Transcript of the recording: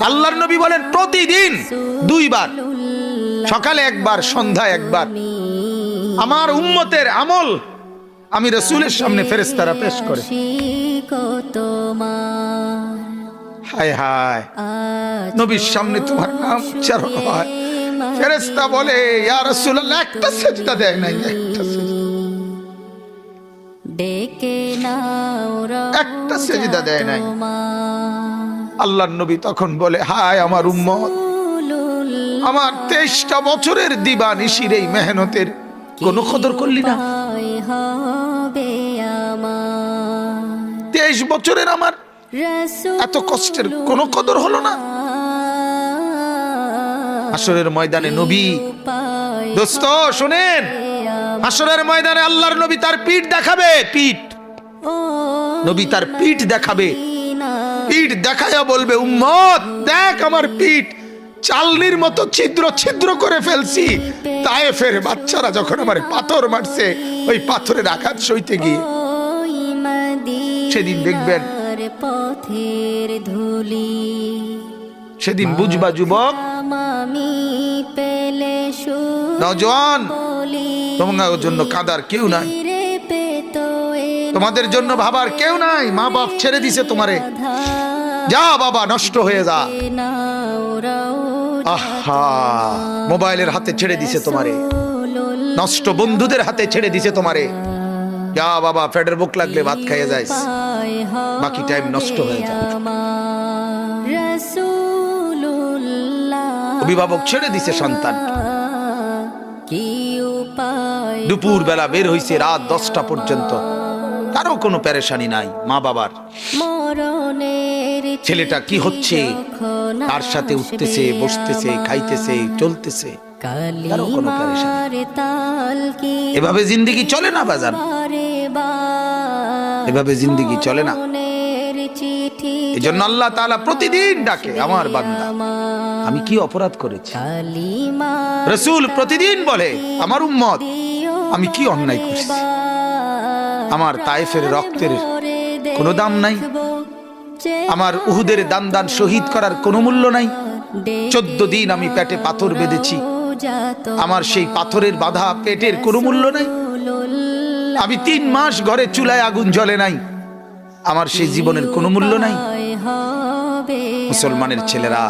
আল্লাহর নবী বলেন প্রতিদিন 2 বার, সকালে একবার, সন্ধ্যায় একবার আমার উম্মতের আমল আমি রাসূলের সামনে ফেরেশতারা পেশ করে। হায় হায়, নবীর সামনে তোমার নাম উচ্চারণ হয়, ফেরেশতা বলে ইয়া রাসূলুল্লাহ একটা সিজদা দেয় নাই, একটা সিজদা দেয় নাই। আল্লাহর নবী তখন বলে হায় আমার উম্মত, আমার 23টা বছরের দিবানিশির এই মেহনতের কোনো কদর করলি না। 23 বছরের আমার এত কষ্টের কোনো কদর হলো না। হাসরের ময়দানে নবী, দোস্ত শুনেন, হাসরের ময়দানে আল্লাহর নবী তার পিঠ দেখাবে, পিঠ, নবী তার পিঠ দেখাবে, পিঠ দেখায়া বলবে উম্মত দেখ আমার পিঠ চালনির মতো ছিদ্র ছিদ্র করে ফেলছি। তায়েফের বাচ্চারা যখন আমার পাথর মারছে, ওই পাথরের আঘাত সইতে গিয়ে সেদিন দেখবেন, সেদিন বুঝবা যুবক, নওজোয়ান, তোমাদের জন্য কাঁদার কেউ নাই, তোমাদের জন্য ভাবার কেউ নাই। মা বাপ ছেড়ে দিছে তোমারে, যা বাবা নষ্ট হয়ে যা। আহা, মোবাইলের হাতে ছেড়ে দিছে তোমারে, নষ্ট বন্ধুদের হাতে ছেড়ে দিছে তোমারে, যা বাবা ফেডের বুক লাগলে ভাত খাইয়ে যাইস, বাকি টাইম নষ্ট হয়ে যায়। অভিভাবক ছেড়ে দিছে সন্তান, দুপুর বেলা বের হইছে রাত 10টা পর্যন্ত, কারো কোনো পেরেশানি নাই। মা বাবার ছেলেটা কি হচ্ছে, তার সাথে উঠতেছে, বসতেছে, খাইতেছে, চলতেছে, কারো কোনো পেরেশানি। এভাবে জিন্দেগি চলে না বাজান, এভাবে জিন্দেগি চলে না। এজন্য আল্লাহ তাআলা প্রতিদিন ডাকে আমার বান্দা আমি কি অপরাধ করেছি। রাসূল প্রতিদিন বলে আমার উম্মত আমি কি অন্যায় করেছি। আমার তায়েফের রক্তের কোনো দাম নাই, আমার উহুদের দান দান শহীদ করার কোনো মূল্য নাই। 14 দিন আমি পেটে পাথর বেঁধেছি, আমার সেই পাথরের বাধা পেটের কোনো মূল্য নাই। আমি 3 মাস ঘরে চুলায় আগুন জ্বলে নাই, আমার সেই জীবনের কোনো মূল্য নাই। মুসলমানের ছেলেরা